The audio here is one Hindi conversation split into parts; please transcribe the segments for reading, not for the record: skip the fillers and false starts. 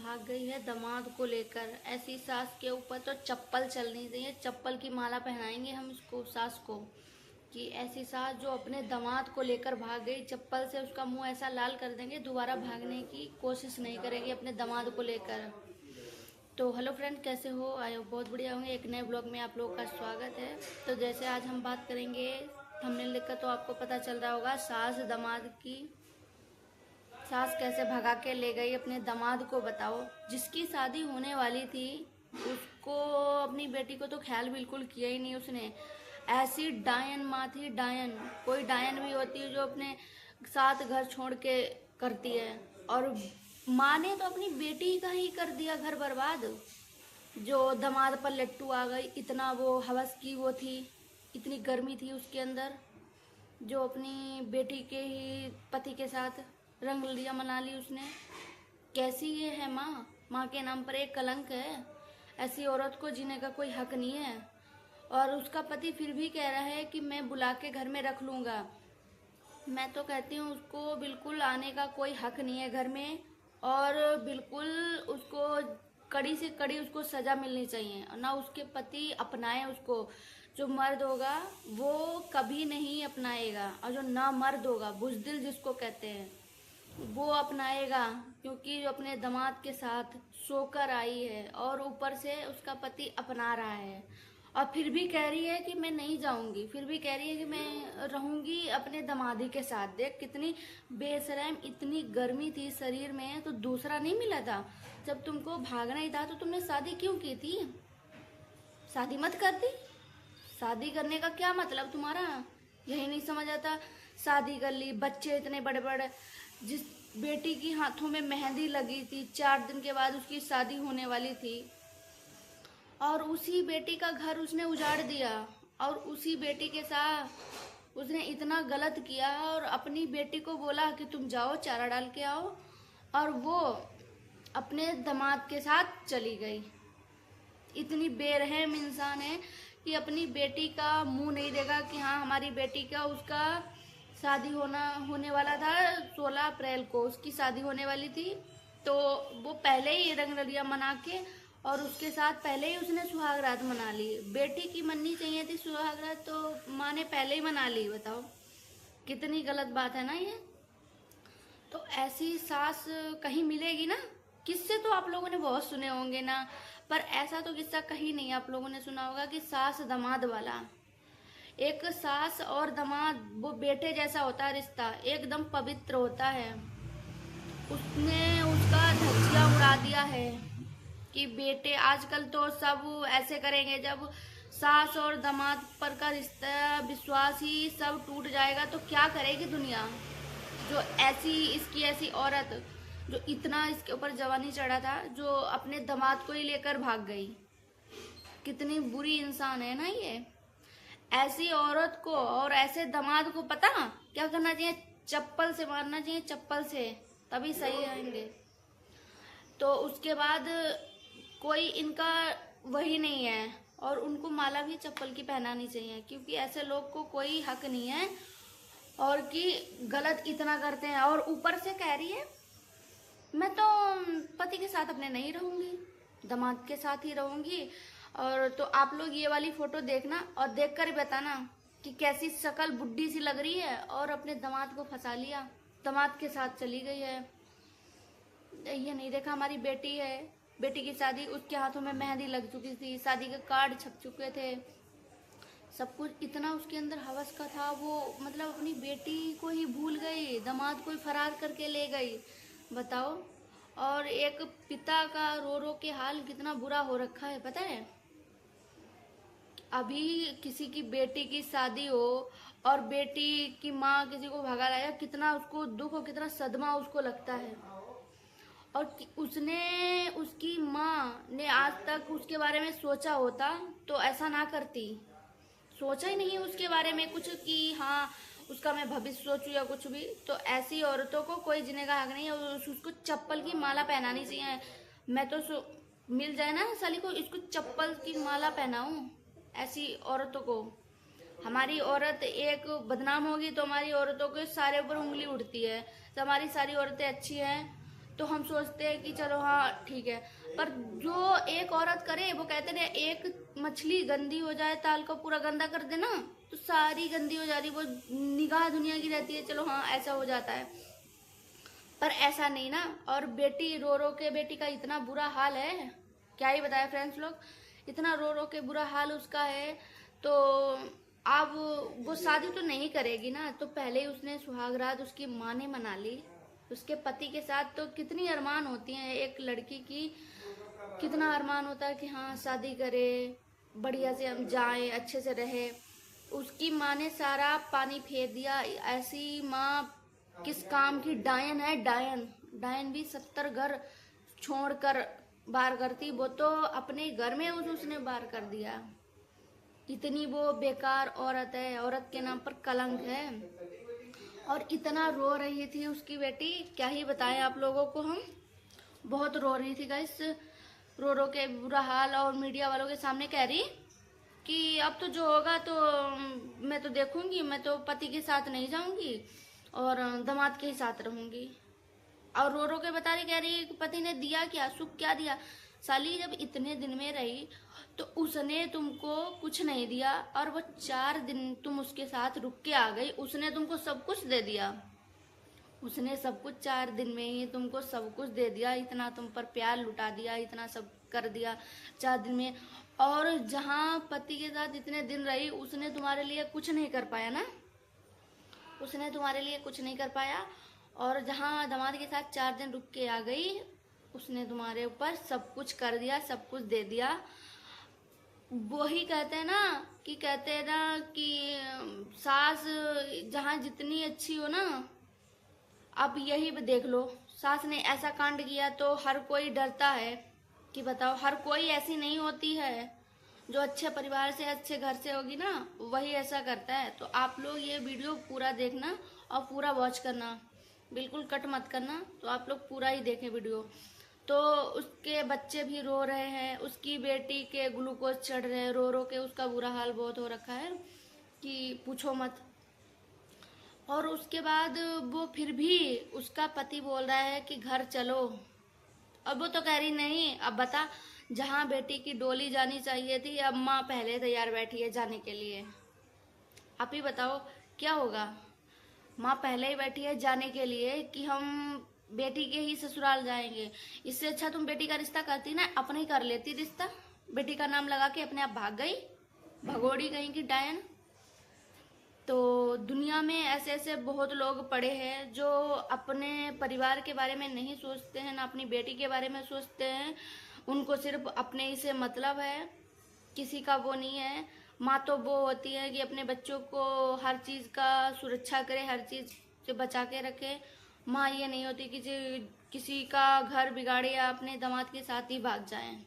भाग गई है दामाद को लेकर। ऐसी सास के ऊपर तो चप्पल चलनी चाहिए, चप्पल की माला पहनाएंगे हम इसको, सास को, कि ऐसी सास जो अपने दामाद को लेकर भाग गई, चप्पल से उसका मुंह ऐसा लाल कर देंगे, दोबारा भागने की कोशिश नहीं करेगी अपने दामाद को लेकर। तो हेलो फ्रेंड, कैसे हो? आई होप बहुत बढ़िया होंगे। एक नए ब्लॉग में आप लोगों का स्वागत है। तो जैसे आज हम बात करेंगे, थंबनेल देखकर तो आपको पता चल रहा होगा, सास दामाद की। सास कैसे भगा के ले गई अपने दामाद को, बताओ। जिसकी शादी होने वाली थी उसको, अपनी बेटी को तो ख्याल बिल्कुल किया ही नहीं उसने। ऐसी डायन माँ थी, डायन। कोई डायन भी होती है जो अपने साथ घर छोड़ के करती है, और माँ ने तो अपनी बेटी का ही कर दिया घर बर्बाद। जो दामाद पर लट्टू आ गई, इतना वो हवस की वो थी, इतनी गर्मी थी उसके अंदर, जो अपनी बेटी के ही पति के साथ रंग लिया, मना ली उसने। कैसी ये है माँ? माँ के नाम पर एक कलंक है। ऐसी औरत को जीने का कोई हक नहीं है। और उसका पति फिर भी कह रहा है कि मैं बुला के घर में रख लूँगा। मैं तो कहती हूँ उसको बिल्कुल आने का कोई हक नहीं है घर में, और बिल्कुल उसको कड़ी से कड़ी उसको सज़ा मिलनी चाहिए, और ना उसके पति अपनाए उसको। जो मर्द होगा वो कभी नहीं अपनाएगा, और जो ना मर्द होगा, बुज़दिल जिसको कहते हैं, वो अपनाएगा। क्योंकि जो अपने दामाद के साथ सोकर आई है और ऊपर से उसका पति अपना रहा है, और फिर भी कह रही है कि मैं नहीं जाऊंगी, फिर भी कह रही है कि मैं रहूंगी अपने दामादी के साथ। देख कितनी बेशरम, इतनी गर्मी थी शरीर में, तो दूसरा नहीं मिला था? जब तुमको भागना ही था तो तुमने शादी क्यों की थी? शादी मत करती। शादी करने का क्या मतलब तुम्हारा? यही नहीं समझ आता। शादी कर ली, बच्चे इतने बड़े बड़े। जिस बेटी की हाथों में मेहंदी लगी थी, 4 दिन के बाद उसकी शादी होने वाली थी, और उसी बेटी का घर उसने उजाड़ दिया, और उसी बेटी के साथ उसने इतना गलत किया, और अपनी बेटी को बोला कि तुम जाओ चारा डाल के आओ, और वो अपने दामाद के साथ चली गई। इतनी बेरहम इंसान है कि अपनी बेटी का मुंह नहीं देगा कि हाँ, हमारी बेटी का, उसका शादी होने वाला था 16 अप्रैल को उसकी शादी होने वाली थी, तो वो पहले ही रंग रलिया मना के, और उसके साथ पहले ही उसने सुहाग रात मना ली। बेटी की मननी चाहिए थी सुहाग रात, तो माँ ने पहले ही मना ली। बताओ कितनी गलत बात है ना ये। तो ऐसी सास कहीं मिलेगी ना? किस्से तो आप लोगों ने बहुत सुने होंगे ना, पर ऐसा तो किस्सा कहीं नहीं आप लोगों ने सुना होगा कि सास दामाद वाला। एक सास और दामाद वो बेटे जैसा होता है रिश्ता, एकदम पवित्र होता है। उसने उसका धज्जियां उड़ा दिया है कि बेटे, आजकल तो सब ऐसे करेंगे। जब सास और दामाद पर का रिश्ता, विश्वास ही सब टूट जाएगा तो क्या करेगी दुनिया? जो इसकी ऐसी औरत जो इतना इसके ऊपर जवानी चढ़ा था, जो अपने दामाद को ही लेकर भाग गई। कितनी बुरी इंसान है ना ये। ऐसी औरत को और ऐसे दामाद को पता क्या करना चाहिए? चप्पल से मारना चाहिए, चप्पल से, तभी सही आएंगे। तो उसके बाद कोई इनका वही नहीं है, और उनको माला भी चप्पल की पहनानी चाहिए, क्योंकि ऐसे लोग को कोई हक नहीं है, और कि गलत इतना करते हैं। और ऊपर से कह रही है मैं तो पति के साथ अपने नहीं रहूंगी, दामाद के साथ ही रहूंगी। और तो आप लोग ये वाली फोटो देखना और देख कर ही बताना कि कैसी शक्ल बुढ़ी सी लग रही है, और अपने दामाद को फंसा लिया, दामाद के साथ चली गई है। ये नहीं देखा हमारी बेटी है, बेटी की शादी, उसके हाथों में मेहंदी लग चुकी थी, शादी के कार्ड छप चुके थे, सब कुछ। इतना उसके अंदर हवस का था वो, मतलब अपनी बेटी को ही भूल गई, दामाद को ही फरार करके ले गई। बताओ। और एक पिता का रो रो के हाल कितना बुरा हो रखा है, पता है? अभी किसी की बेटी की शादी हो और बेटी की माँ किसी को भगा लाया, कितना उसको दुख और कितना सदमा उसको लगता है। और उसने, उसकी माँ ने आज तक उसके बारे में सोचा होता तो ऐसा ना करती। सोचा ही नहीं उसके बारे में कुछ कि हाँ उसका मैं भविष्य सोचूं या कुछ भी। तो ऐसी औरतों को कोई जीने का हक नहीं है, उसको चप्पल की माला पहनानी चाहिए। मैं तो मिल जाए ना साली को, इसको चप्पल की माला पहनाऊं ऐसी औरतों को। हमारी औरत एक बदनाम होगी तो हमारी औरतों के सारे ऊपर उंगली उठती है। तो हमारी सारी औरतें अच्छी हैं तो हम सोचते हैं कि चलो हाँ ठीक है, पर जो एक औरत करे, वो कहते ना एक मछली गंदी हो जाए ताल को पूरा गंदा कर देना, तो सारी गंदी हो जा रही, वो निगाह दुनिया की रहती है, चलो हाँ ऐसा हो जाता है, पर ऐसा नहीं ना। और बेटी रो रो के, बेटी का इतना बुरा हाल है, क्या ही बताया फ्रेंड्स लोग, इतना रो रो के बुरा हाल उसका है। तो अब वो शादी तो नहीं करेगी ना, तो पहले ही उसने सुहागरात उसकी माँ ने मना ली उसके पति के साथ। तो कितनी अरमान होती हैं एक लड़की की, कितना अरमान होता है कि हाँ शादी करे, बढ़िया से हम जाएं, अच्छे से रहे। उसकी माँ ने सारा पानी फेर दिया। ऐसी माँ किस काम की, डायन है डायन। डायन भी 70 घर छोड़कर बार करती, वो तो अपने घर में उसने बार कर दिया। इतनी वो बेकार औरत है, औरत के नाम पर कलंक है। और इतना रो रही थी उसकी बेटी, क्या ही बताएं आप लोगों को हम, बहुत रो रही थी गाइस, रो रो के बुरा हाल। और मीडिया वालों के सामने कह रही कि अब तो जो होगा तो मैं तो देखूंगी, मैं तो पति के साथ नहीं जाऊंगी और दामाद के ही साथ रहूंगी। और रो रो के बता रही, कह रही कि पति ने दिया क्या, सुख क्या दिया। साली जब इतने दिन में रही तो उसने तुमको कुछ नहीं दिया, और वो 4 दिन तुम उसके साथ रुक के आ गई, उसने तुमको सब कुछ दे दिया। उसने सब कुछ 4 दिन में ही तुमको सब कुछ दे दिया, इतना तुम पर प्यार लुटा दिया, इतना सब कर दिया 4 दिन में। और जहाँ पति के साथ इतने दिन रही, उसने तुम्हारे लिए कुछ नहीं कर पाया ना, उसने तुम्हारे लिए कुछ नहीं कर पाया। और जहाँ दामाद के साथ 4 दिन रुक के आ गई, उसने तुम्हारे ऊपर सब कुछ कर दिया, सब कुछ दे दिया। वही कहते हैं ना कि सास जहाँ जितनी अच्छी हो ना, अब यही देख लो, सास ने ऐसा कांड किया तो हर कोई डरता है कि बताओ, हर कोई ऐसी नहीं होती है। जो अच्छे परिवार से, अच्छे घर से होगी ना, वही ऐसा करता है। तो आप लोग ये वीडियो पूरा देखना और पूरा वॉच करना, बिल्कुल कट मत करना, तो आप लोग पूरा ही देखें वीडियो। तो उसके बच्चे भी रो रहे हैं, उसकी बेटी के ग्लूकोज चढ़ रहे हैं, रो रो के उसका बुरा हाल बहुत हो रखा है कि पूछो मत। और उसके बाद वो फिर भी, उसका पति बोल रहा है कि घर चलो, अब वो तो कह रही नहीं। अब बता, जहाँ बेटी की डोली जानी चाहिए थी, अब माँ पहले तैयार बैठी है जाने के लिए। आप ही बताओ क्या होगा, माँ पहले ही बैठी है जाने के लिए कि हम बेटी के ही ससुराल जाएंगे। इससे अच्छा तुम बेटी का रिश्ता करती ना, अपने ही कर लेती रिश्ता, बेटी का नाम लगा के अपने आप भाग गई, भगोड़ी कहीं की डायन। तो दुनिया में ऐसे ऐसे बहुत लोग पड़े हैं जो अपने परिवार के बारे में नहीं सोचते हैं, ना अपनी बेटी के बारे में सोचते हैं। उनको सिर्फ अपने ही से मतलब है, किसी का वो नहीं है। माँ तो वो होती है कि अपने बच्चों को हर चीज़ का सुरक्षा करे, हर चीज़ से बचा के रखे। माँ ये नहीं होती कि किसी का घर बिगाड़े या अपने दामाद के साथ ही भाग जाए।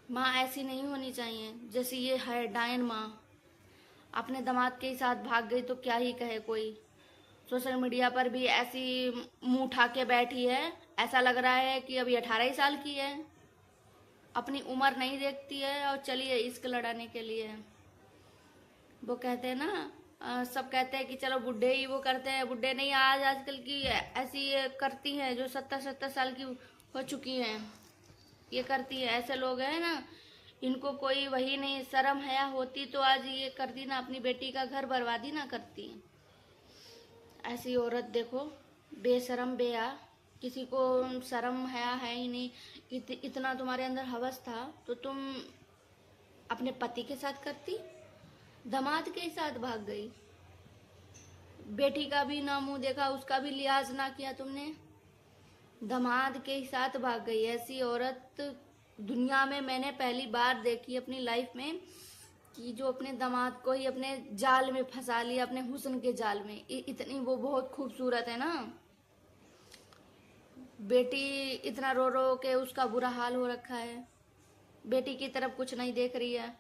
माँ ऐसी नहीं होनी चाहिए जैसे ये है डायन माँ, अपने दामाद के साथ भाग गई तो क्या ही कहे कोई। सोशल मीडिया पर भी ऐसी मुंह उठा के बैठी है, ऐसा लग रहा है कि अभी 18 ही साल की है, अपनी उम्र नहीं देखती है और चली है इश्क लड़ाने के लिए। वो कहते हैं ना, सब कहते हैं कि चलो बुढ़े ही वो करते हैं, बुढ़े नहीं, आज आजकल की ऐसी करती हैं जो 70-70 साल की हो चुकी हैं, ये करती है। ऐसे लोग हैं ना, इनको कोई वही नहीं, शर्म हया होती तो आज ये करती ना, अपनी बेटी का घर बर्बादी ना करती। ऐसी औरत देखो, बेशरम बेया, किसी को शर्म हया है ही नहीं। इतना तुम्हारे अंदर हवस था तो तुम अपने पति के साथ करती, दामाद के साथ भाग गई, बेटी का भी ना मुंह देखा, उसका भी लिहाज ना किया तुमने, दामाद के साथ भाग गई। ऐसी औरत दुनिया में मैंने पहली बार देखी अपनी लाइफ में, कि जो अपने दामाद को ही अपने जाल में फंसा लिया, अपने हुस्न के जाल में। इतनी वो बहुत खूबसूरत है ना। बेटी इतना रो रो के उसका बुरा हाल हो रखा है, बेटी की तरफ कुछ नहीं देख रही है,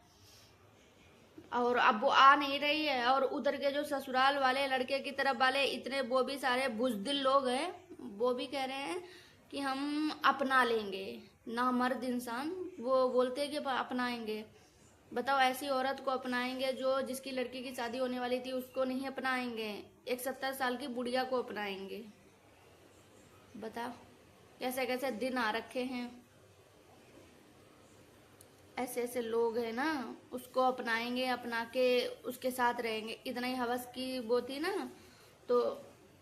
और अब वो आ नहीं रही है। और उधर के जो ससुराल वाले, लड़के की तरफ वाले, इतने वो भी सारे बुजदिल लोग हैं, वो भी कह रहे हैं कि हम अपना लेंगे, ना मर्द इंसान, वो बोलते हैं कि अपनाएंगे। बताओ, ऐसी औरत को अपनाएंगे जो जिसकी लड़की की शादी होने वाली थी उसको नहीं अपनाएंगे, एक 70 साल की बुढ़िया को अपनाएंगे। बताओ। कैसे कैसे दिन आ रखे हैं। ऐसे ऐसे लोग हैं ना, उसको अपनाएंगे, अपना के उसके साथ रहेंगे। इतना ही हवस की वो थी ना तो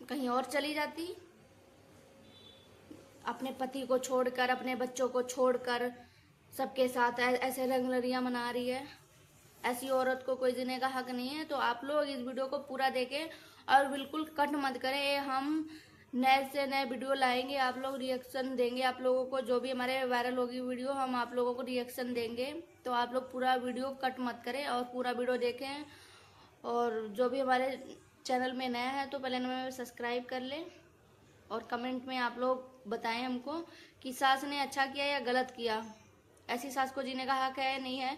कहीं और चली जाती, अपने पति को छोड़कर, अपने बच्चों को छोड़कर सबके साथ ऐसे रंगलरियां मना रही है। ऐसी औरत को कोई जीने का हक नहीं है। तो आप लोग इस वीडियो को पूरा देखें और बिल्कुल कट मत करें। हम नए से नए वीडियो लाएंगे, आप लोग रिएक्शन देंगे। आप लोगों को जो भी हमारे वायरल होगी वीडियो, हम आप लोगों को रिएक्शन देंगे। तो आप लोग पूरा वीडियो कट मत करें और पूरा वीडियो देखें। और जो भी हमारे चैनल में नया है तो पहले नंबर में सब्सक्राइब कर लें और कमेंट में आप लोग बताएं हमको कि सास ने अच्छा किया या गलत किया। ऐसी सास को जीने का हक है नहीं है,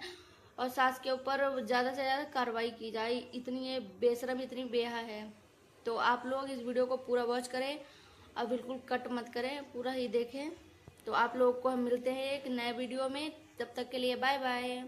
और सास के ऊपर ज़्यादा से ज़्यादा कार्रवाई की जाए। इतनी ये बेशरम, इतनी बेहा है। तो आप लोग इस वीडियो को पूरा वॉच करें और बिल्कुल कट मत करें, पूरा ही देखें। तो आप लोगों को हम मिलते हैं एक नए वीडियो में, तब तक के लिए बाय बाय।